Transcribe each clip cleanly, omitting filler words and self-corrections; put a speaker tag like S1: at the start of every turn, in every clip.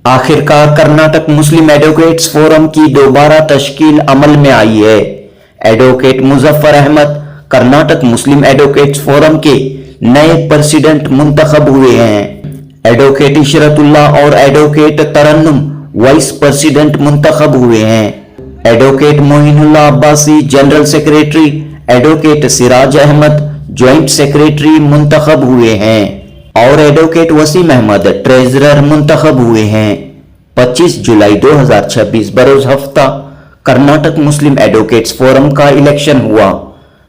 S1: आखिरकार कर्नाटक मुस्लिम advocates forum की दोबारा तश्कील अमल में आई है। एडवोकेट मुजफ्फर अहमद कर्नाटक मुस्लिम एडवोकेट्स फोरम के नए प्रेसिडेंट मुंतखब हुए हैं। एडवोकेट इशरतुल्लाह और एडवोकेट तरन्नुम वाइस प्रेसिडेंट मुंतखब हुए हैं। Advocate Moinullah Abbasi general secretary, advocate Siraj Ahmed joint secretary मुंतखब हुए हैं और एडवोकेट वसीम अहमद ट्रेजरर मुंतखब हुए हैं। 25 जुलाई 2026 बरोज हफ्ता कर्नाटक मुस्लिम एडवोकेट्स फोरम का इलेक्शन हुआ।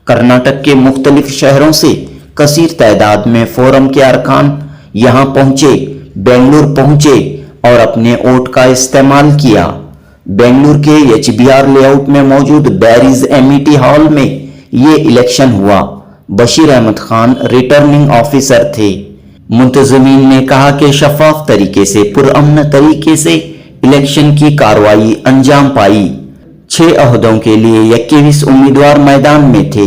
S1: कर्नाटक के मुख्तलिफ शहरों से कसीर तादाद में फोरम के अरकान यहाँ पहुंचे, बेंगलुरु पहुंचे और अपने वोट का इस्तेमाल किया। बेंगलुरु के HBR लेआउट में मौजूद बैरिज एमिटी हॉल में ये इलेक्शन हुआ। बशीर अहमद खान रिटर्निंग ऑफिसर थे। मुंतजमीन ने कहा कि शफाफ तरीके से पुरअमन तरीके से इलेक्शन की कार्रवाई अंजाम पाई। 6 ओहदों के लिए 21 उम्मीदवार मैदान में थे।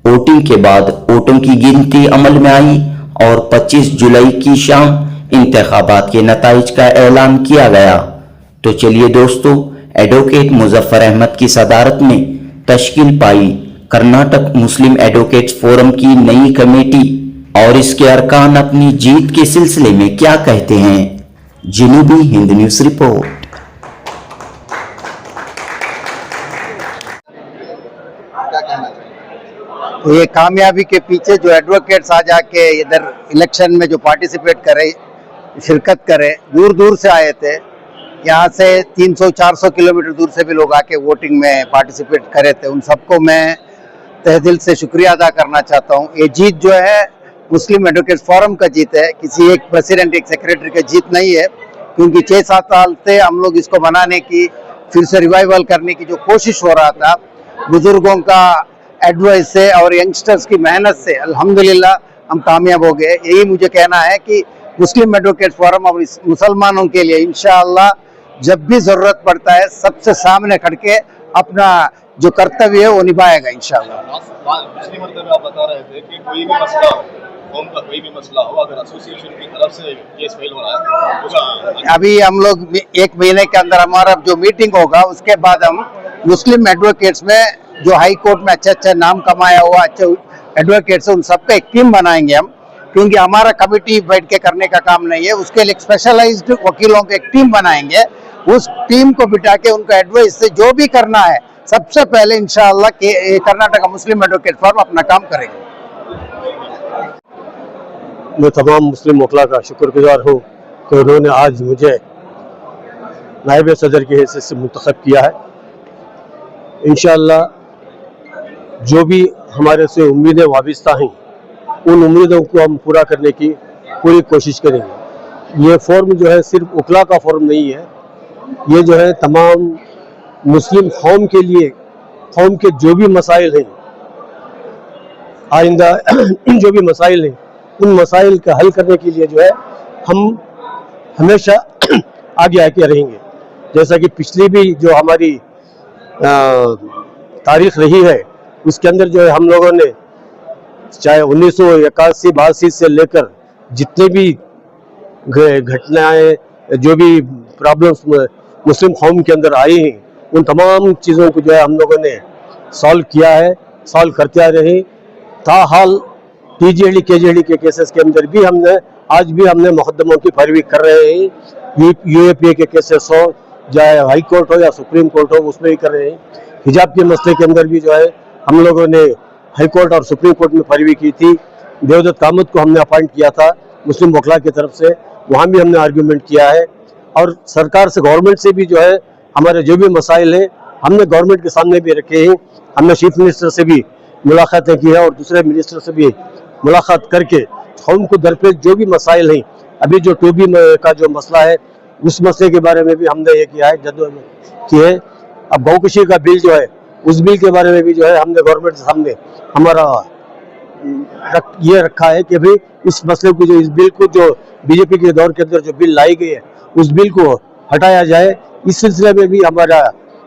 S1: वोटिंग के बाद वोटों की गिनती अमल में आई और 25 जुलाई की शाम इंतखाबात के नताइज का ऐलान किया गया। तो चलिए दोस्तों, एडवोकेट मुजफ्फर अहमद की सदारत में तश्कील पाई कर्नाटक मुस्लिम एडवोकेट्स फोरम की नई कमेटी और इसके अरकान अपनी जीत के सिलसिले में क्या कहते हैं। जनूबी हिंद न्यूज रिपोर्ट।
S2: ये कामयाबी के पीछे जो एडवोकेट्स आ जाके इधर इलेक्शन में जो पार्टिसिपेट करे, शिरकत करे, दूर दूर से आए थे। यहाँ से 300-400 किलोमीटर दूर से भी लोग आके वोटिंग में पार्टिसिपेट करे थे। उन सबको मैं तहे दिल से शुक्रिया अदा करना चाहता हूँ। ये जीत जो है मुस्लिम एडवोकेट्स फोरम का जीत है, किसी एक प्रेसिडेंट एक सेक्रेटरी का जीत नहीं है। क्योंकि 6-7 साल से हम लोग इसको बनाने की, फिर से रिवाइवल करने की जो कोशिश हो रहा था, बुजुर्गों का एडवाइस से और यंगस्टर्स की मेहनत से अल्हम्दुलिल्लाह हम कामयाब हो गए। यही मुझे कहना है कि मुस्लिम एडवोकेट्स फोरम और मुसलमानों के लिए इंशाअल्लाह जब भी जरूरत पड़ता है सबसे सामने खड़ के अपना जो कर्तव्य है वो निभाएगा इंशाअल्लाह।
S3: पिछली मरतबा आप बता रहे थे कि कोई भी मसला हो, कौम का कोई भी मसला हो, अगर एसोसिएशन की तरफ से केस फाइल हो रहा है, अभी
S2: हम लोग 1 महीने के अंदर हमारा जो मीटिंग होगा उसके बाद हम मुस्लिम एडवोकेट्स में जो हाई कोर्ट में अच्छा नाम कमाया हुआ अच्छे एडवोकेट्स उन सबका एक टीम बनाएंगे हम। क्योंकि हमारा कमिटी बैठ के करने का काम नहीं है, उसके लिए स्पेशलाइज्ड वकीलों की एक टीम बनाएंगे। उस टीम को बिठा के उनका एडवाइस से जो भी करना है सबसे पहले इंशाअल्लाह कर्नाटक मुस्लिम एडवोकेट फोरम अपना काम करेंगे।
S4: मैं तमाम मुस्लिम वकला का शुक्रगुजार हूँ कि उन्होंने आज मुझे नायब सदर की हैसियत से मुंतखब किया है। इंशाअल्लाह जो भी हमारे से उम्मीदें वाबिस्ता हैं उन उम्मीदों को हम पूरा करने की पूरी कोशिश करेंगे। ये फॉर्म जो है सिर्फ वकला का फॉर्म नहीं है, ये जो है तमाम मुस्लिम कौम के लिए, कौम के जो भी मसाइल हैं, आइंदा जो भी मसाइल हैं, उन मसाइल का हल करने के लिए जो है हम हमेशा आगे आके रहेंगे। जैसा कि पिछली भी जो हमारी तारीख रही है उसके अंदर जो है हम लोगों ने चाहे 1981-82 से लेकर जितने भी घटनाएं, जो भी प्रॉब्लम्स मुस्लिम कौम के अंदर आई हैं, उन तमाम चीज़ों को जो है हम लोगों ने सॉल्व किया है, सॉल्व करते आ रहे हैं। ताहाल TJD KJD के केसेस के अंदर भी आज भी हमने मुकदमों की पैरवी कर रहे हैं। UAPA के केसेस हो, चाहे हाई कोर्ट हो या सुप्रीम कोर्ट हो, उसमें भी कर रहे हैं। हिजाब के मसले के अंदर भी जो है हम लोगों ने हाई कोर्ट और सुप्रीम कोर्ट में पैरवी की थी। देवदत्त कामत को हमने अपॉइंट किया था मुस्लिम वकला की तरफ से, वहाँ भी हमने आर्ग्यूमेंट किया है। और सरकार से, गवर्नमेंट से भी जो है हमारे जो भी मसाइल हैं हमने गवर्नमेंट के सामने भी रखे हैं। हमने चीफ मिनिस्टर से भी मुलाकातें की है और दूसरे मिनिस्टर से भी मुलाकात करके उनको दरपेश जो भी मसाइल हैं, अभी जो 2B का जो मसला है उस मसले के बारे में भी हमने ये किया है, जद्दोजहद की है। अब गौकशी का बिल जो है उस बिल के बारे में भी जो है हमने गवर्नमेंट के सामने हमारा ये रखा है कि भाई इस मसले को, जो इस बिल को, जो बीजेपी के दौर के अंदर जो बिल लाई गई है उस बिल को हटाया जाए। इस सिलसिले में भी हमारा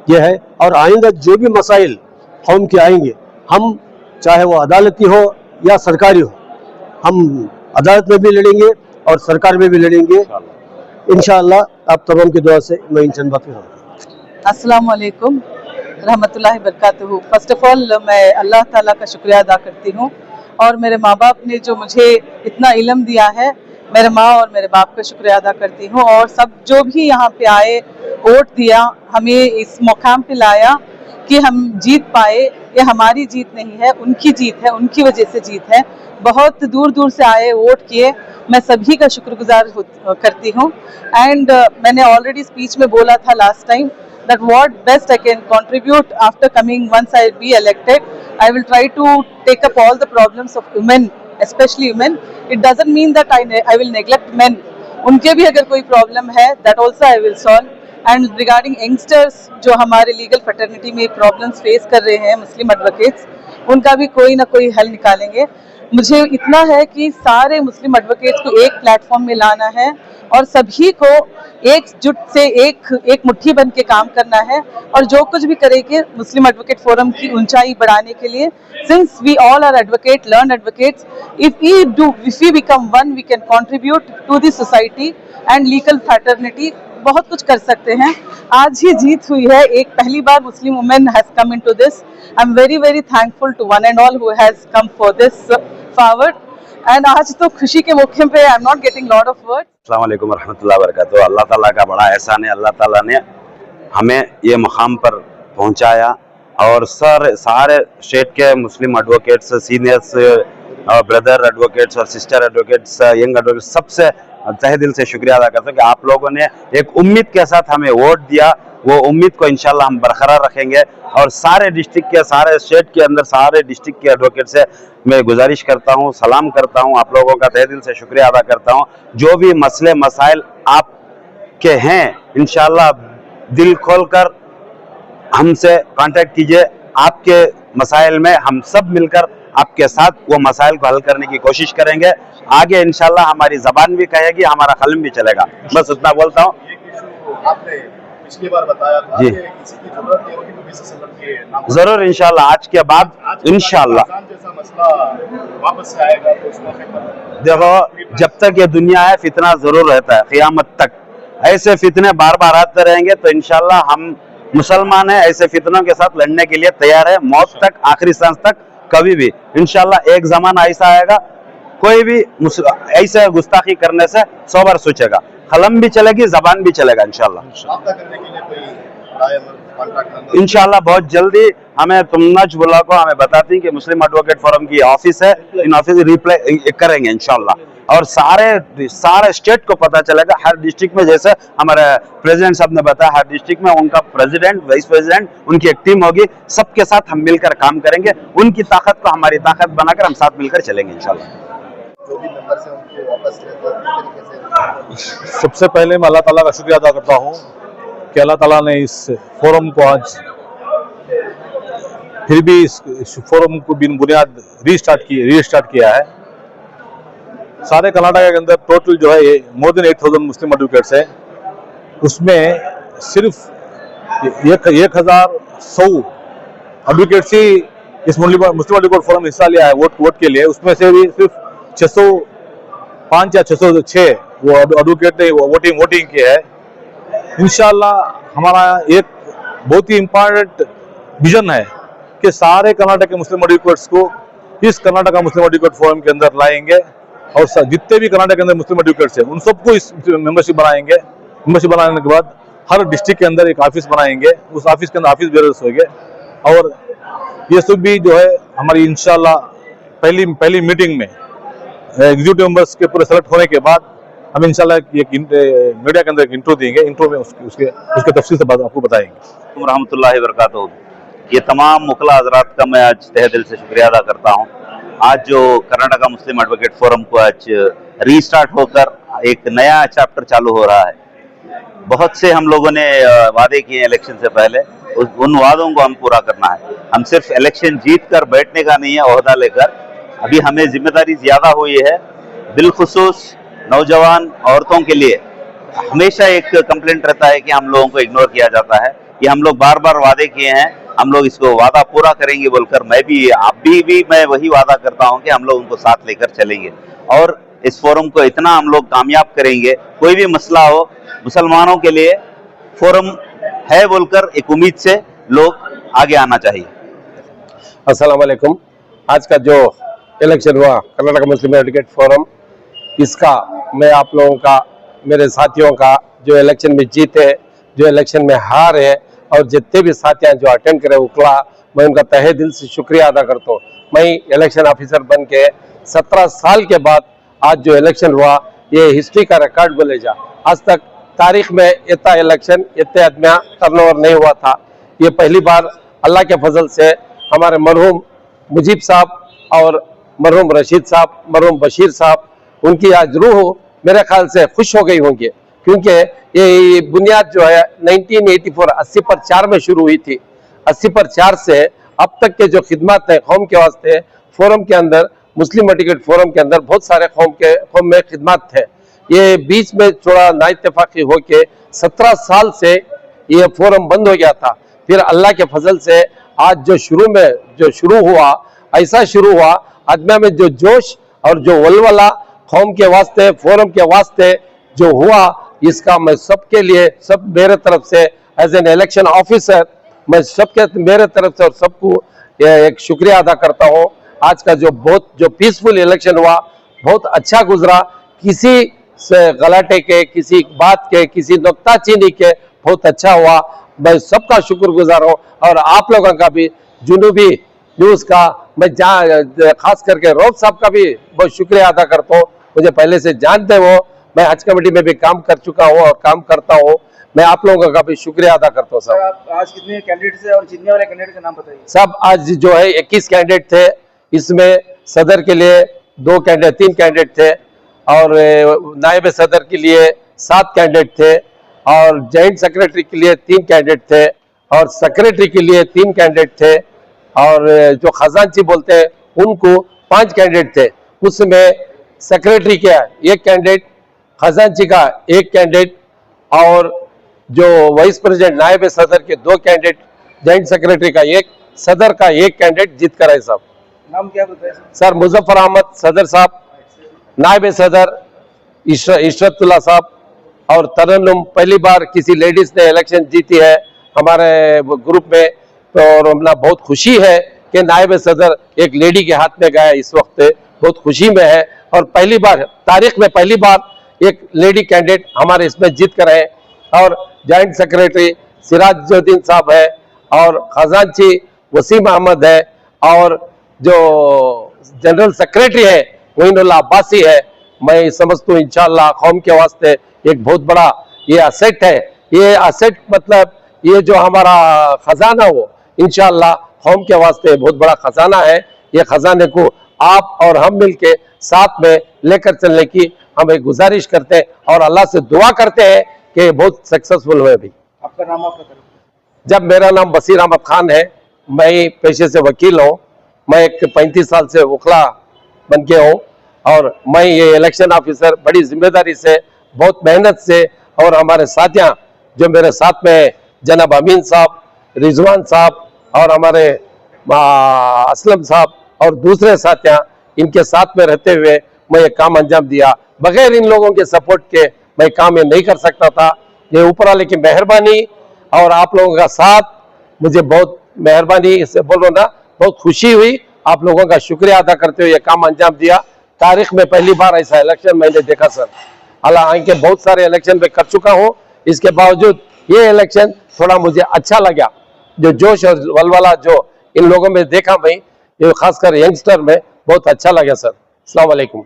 S4: यह है। और आइंदा जो भी मसाइल कौम के आएंगे, हम चाहे वो अदालती हो या सरकारी हो, हम अदालत में भी लड़ेंगे और सरकार में भी लड़ेंगे। इंशाअल्लाह आप तमाम की दुआ से मैं इन चंद बात करूँगा।
S5: अस्सलाम वालेकुम रहमतुल्लाहि बरकातहू। फर्स्ट ऑफ ऑल मैं अल्लाह ताला का शुक्रिया अदा करती हूँ और मेरे माँ बाप ने जो मुझे इतना इल्म दिया है, मेरे माँ और मेरे बाप का शुक्रिया अदा करती हूँ। और सब जो भी यहाँ पे आए, वोट दिया, हमें इस मुकाम पे लाया कि हम जीत पाए। ये हमारी जीत नहीं है, उनकी जीत है, उनकी वजह से जीत है। बहुत दूर दूर से आए, वोट किए, मैं सभी का शुक्रगुजार करती हूँ। एंड मैंने ऑलरेडी स्पीच में बोला था last time that what best I can contribute after coming once I be elected, I will try to take up all the problems of women, especially women. It doesn't mean that I will neglect men. उनके भी अगर कोई problem है that also I will solve. And regarding youngsters जो हमारे legal fraternity में problems face कर रहे हैं, मुस्लिम एडवोकेट्स, उनका भी कोई ना कोई हल निकालेंगे। मुझे इतना है कि सारे मुस्लिम एडवोकेट्स को एक प्लेटफॉर्म में लाना है और सभी को एकजुट से एक मुट्ठी बन के काम करना है और जो कुछ भी करेंगे मुस्लिम एडवोकेट फोरम की ऊंचाई बढ़ाने के लिए। Since we all are advocate, learn advocates, if we become one, we can contribute to the society and legal fraternity. बहुत कुछ कर सकते हैं। आज ही जीत हुई है, एक पहली बार Muslim women has come into this. I am very very thankful to one and all who has come for this forward. And आज तो खुशी के मौके पे I am not getting lot of words.
S6: अस्सलाम वालेकुम रहमतुल्लाहि व बरकातहू। अल्लाह ताला का बड़ा एहसान है, अल्लाह ताला ने हमें ये मुकाम पर पहुंचाया और सारे स्टेट के मुस्लिम एडवोकेट्स, सीनियर्स, ब्रदर एडवोकेट्स और सिस्टर एडवोकेट्स, यंग एडवोकेट्स, सबसे तहे दिल से शुक्रिया अदा करता हूँ कि आप लोगों ने एक उम्मीद के साथ हमें वोट दिया। वो उम्मीद को इंशाल्लाह हम बरकरार रखेंगे और सारे डिस्ट्रिक्ट के, सारे स्टेट के अंदर सारे डिस्ट्रिक्ट के एडवोकेट से मैं गुजारिश करता हूँ, सलाम करता हूँ, आप लोगों का तहे दिल से शुक्रिया अदा करता हूँ। जो भी मसले मसाइल आपके हैं, इंशाल्लाह दिल खोलकर हमसे कांटेक्ट कीजिए। आपके मसाइल में हम सब मिलकर आपके साथ वो मसाइल को हल करने की कोशिश करेंगे। आगे इंशाल्लाह हमारी जबान भी कहेगी, हमारा कलम भी चलेगा। बस उतना बोलता हूँ।
S3: आपने पिछली बार बताया था
S6: जी।
S3: कि किसी की जरूरत नहीं होगी तो BCCLM के नाम पर।
S6: जरूर इंशाल्लाह आज के बाद इंशाल्लाह
S3: जैसा मसला वापस से आएगा तो उस मौके पर
S6: देखो, जब तक ये दुनिया है फितना जरूर रहता है, क़यामत तक ऐसे फितने बार बार आते रहेंगे। तो इंशाल्लाह हम मुसलमान हैं, ऐसे फितनों के साथ लड़ने के लिए तैयार है, मौत तक, आखिरी सांस तक, कभी भी। इंशाल्लाह एक जमाना ऐसा आएगा, कोई भी ऐसे गुस्ताखी करने से 100 बार सोचेगा, कलम भी चलेगी, जबान भी चलेगा। इंशाल्लाह
S3: राब्ता करने के लिए कोई कॉन्टैक्ट नंबर
S6: इंशाल्लाह बहुत जल्दी हमें तुमनज बुला को हमें बताती कि मुस्लिम एडवोकेट फोरम की ऑफिस है, इन ऑफिस रिप्लाई करेंगे इंशाल्लाह। और सारे स्टेट को पता चलेगा। हर डिस्ट्रिक्ट में, जैसे हमारे प्रेसिडेंट साहब ने बताया, हर डिस्ट्रिक्ट में उनका प्रेसिडेंट, वाइस प्रेसिडेंट, उनकी एक टीम होगी। सबके साथ हम मिलकर काम करेंगे, उनकी ताकत को हमारी ताकत बनाकर हम साथ मिलकर चलेंगे इंशाल्लाह।
S3: जो भी मेंबर्स हैं उनको वापस ले तो किस तरीके से।
S7: सबसे पहले मैं अल्लाह ताला का शुक्रिया अदा करता हूँ कि अल्लाह ताला ने इस फोरम को आज फिर भी इस फोरम को बिन बुनियाद रीस्टार्ट किया है। सारे कर्नाटक के अंदर टोटल जो है मोर देन 8000 मुस्लिम एडवोकेट्स है, उसमें सिर्फ 1100 एडवोकेट्स ही इस मुस्लिम एडवोकेट फोरम हिस्सा लिया है वोट के लिए। उसमें से भी सिर्फ 605 या 606 वो एडवोकेट ने वोटिंग की है। इंशाल्लाह हमारा एक बहुत ही इम्पोर्टेंट विजन है कि सारे कर्नाटक के मुस्लिम एडवोकेट्स को इस कर्नाटक मुस्लिम एडवोकेट फोरम के अंदर लाएंगे और जितने भी कर्नाटक के अंदर मुस्लिम एडवोकेट्स हैं उन सबको इस मेंबरशिप बनाएंगे। मेंबरशिप बनाने के बाद हर डिस्ट्रिक्ट के अंदर एक ऑफिस बनाएंगे, उस ऑफिस के अंदर ऑफिस बेरर्स होंगे और ये सब भी जो है हमारी इंशाल्लाह पहली मीटिंग में एग्जीक्यूटिव मेंबर्स के पूरे सेलेक्ट होने के बाद हम इंशाल्लाह एक मीडिया के अंदर एक इंट्रो देंगे। इंट्रो में उसके तफसील से आपको बताएंगे।
S6: रहमतुल्लाहि व बरकातहू। ये तमाम मुखला हजरात का मैं आज तहे दिल से शुक्रिया अदा करता हूँ। आज जो कर्नाटका मुस्लिम एडवोकेट फोरम को आज रीस्टार्ट होकर एक नया चैप्टर चालू हो रहा है। बहुत से हम लोगों ने वादे किए इलेक्शन से पहले, उन वादों को हम पूरा करना है। हम सिर्फ इलेक्शन जीत कर बैठने का नहीं है ओहदा लेकर, अभी हमें जिम्मेदारी ज्यादा हुई है। बिलखुसूस नौजवान औरतों के लिए हमेशा एक कंप्लेंट रहता है कि हम लोगों को इग्नोर किया जाता है। कि हम लोग बार बार वादे किए हैं, हम लोग इसको वादा पूरा करेंगे बोलकर मैं भी, आप भी मैं वही वादा करता हूं कि हम लोग उनको साथ लेकर चलेंगे। और इस फोरम को इतना हम लोग कामयाब करेंगे। कोई भी मसला हो मुसलमानों के लिए फोरम है बोलकर एक उम्मीद से लोग आगे आना चाहिए।
S4: अस्सलाम वालेकुम। आज का जो इलेक्शन हुआ कर्नाटक मुस्लिम एडवोकेट फोरम, इसका मैं आप लोगों का, मेरे साथियों का जो इलेक्शन में जीते, जो इलेक्शन में हार है, और जितने भी साथियां जो अटेंड करे उकला, मैं उनका तहे दिल से शुक्रिया अदा करता हूँ। मैं इलेक्शन ऑफिसर बन के 17 साल के बाद आज जो इलेक्शन हुआ, ये हिस्ट्री का रिकॉर्ड बोले जा। आज तक तारीख में इतना इलेक्शन, इतने आदमियाँ टर्नओवर नहीं हुआ था। ये पहली बार अल्लाह के फजल से हमारे मरहूम मुजीब साहब और मरहूम रशीद साहब, मरहूम बशीर साहब, उनकी आज रूह मेरे ख्याल से खुश हो गई होंगी, क्योंकि ये बुनियाद जो है 1984 80 पर 4 में शुरू हुई थी। 80 पर 4 से अब तक के जो खिदमत है कौम के वास्ते, फोरम के अंदर, मुस्लिम एडवोकेट फोरम के अंदर बहुत सारे कौम में खिदमत थे। ये बीच में थोड़ा नाइत्तेफाकी हो के 17 साल से ये फोरम बंद हो गया था। फिर अल्लाह के फजल से आज जो शुरू हुआ, ऐसा शुरू हुआ, आदमिया में जो जोश और जो वलवला कौम के वास्ते, फोरम के वास्ते जो हुआ, इसका मैं सबके लिए, सब मेरे तरफ से एज एन इलेक्शन ऑफिसर, मैं सबके मेरे तरफ से और सबको एक शुक्रिया अदा करता हूँ। आज का जो पीसफुल इलेक्शन हुआ, बहुत अच्छा गुजरा, किसी से गलाटे के, किसी बात के, किसी नुक्ताचीनी के, बहुत अच्छा हुआ। मैं सबका शुक्रगुजार हूँ, और आप लोगों का भी, जुनूबी न्यूज़ का, मैं खास करके रौफ साहब का भी बहुत शुक्रिया अदा करता हूँ। मुझे पहले से जानते हो, मैं हज कमेटी में भी काम कर चुका हूँ और काम करता हूँ। मैं आप लोगों का भी शुक्रिया अदा करता हूँ। साहब
S8: आज कितने कैंडिडेट थे और जीतने वाले कैंडिडेट का नाम बताइए।
S4: सब आज जो है 21 कैंडिडेट थे। इसमें सदर के लिए 3 कैंडिडेट थे, और नायब सदर के लिए 7 कैंडिडेट थे, और जॉइंट सेक्रेटरी के लिए 3 कैंडिडेट थे, और सेक्रेटरी के लिए 3 कैंडिडेट थे, और जो खजांची बोलते हैं उनको 5 कैंडिडेट थे। उसमें सेक्रेटरी का 1 कैंडिडेट, खजांची का 1 कैंडिडेट, और जो वाइस प्रेसिडेंट नायब सदर के 2 कैंडिडेट, जॉइंट सेक्रेटरी का 1, सदर का 1 कैंडिडेट जीत कर आए। साहब
S8: नाम क्या बताए
S4: सर? मुजफ्फर अहमद सदर साहब, नायब सदर इशरतुल्लाह साहब, और तरन्नुम पहली बार किसी लेडीज ने इलेक्शन जीती है हमारे ग्रुप में, और हमला बहुत खुशी है कि नायब सदर एक लेडी के हाथ में गया। इस वक्त बहुत खुशी में है, और पहली बार तारीख में पहली बार एक लेडी कैंडिडेट हमारे इसमें जीत कर है। और जॉइंट सेक्रेटरी सिराजुद्दीन साहब है, और खजांची वसीम अहमद है, और जो जनरल सेक्रेटरी है मोइनुल्लाह अब्बासी है। मैं समझता हूँ इंशाअल्लाह कौम के वास्ते एक बहुत बड़ा ये असेट है। ये असेट मतलब ये जो हमारा खजाना हो, इंशाअल्लाह कौम के वास्ते बहुत बड़ा खजाना है। ये खजाने को आप और हम मिलके साथ में लेकर चलने की हम एक गुजारिश करते हैं, और अल्लाह से दुआ करते हैं कि बहुत सक्सेसफुल हुए। भी
S8: आपका नाम आपका करें।
S4: जब मेरा नाम बशीर अहमद खान है, मैं पेशे से वकील हूँ। मैं एक 35 साल से वकला बन के हूँ, और मैं ये इलेक्शन ऑफिसर बड़ी जिम्मेदारी से, बहुत मेहनत से, और हमारे साथियाँ जो मेरे साथ में जनाब अमीन साहब, रिजवान साहब, और हमारे असलम साहब, और दूसरे साथियाँ, इनके साथ में रहते हुए मैं ये काम अंजाम दिया। बगैर इन लोगों के सपोर्ट के मैं काम ये नहीं कर सकता था। ये ऊपर वाले की मेहरबानी और आप लोगों का साथ, मुझे बहुत मेहरबानी से बोल रहा ना, बहुत खुशी हुई। आप लोगों का शुक्रिया अदा करते हुए ये काम अंजाम दिया। तारीख में पहली बार ऐसा इलेक्शन मैंने देखा सर। हालांकि बहुत सारे इलेक्शन में कर चुका हूँ, इसके बावजूद ये इलेक्शन थोड़ा मुझे अच्छा लगा। जो जोश और वलवला जो इन लोगों में देखा मैं, ये खासकर यंगस्टर में बहुत अच्छा लगा सर। अस्सलाम वालेकुम।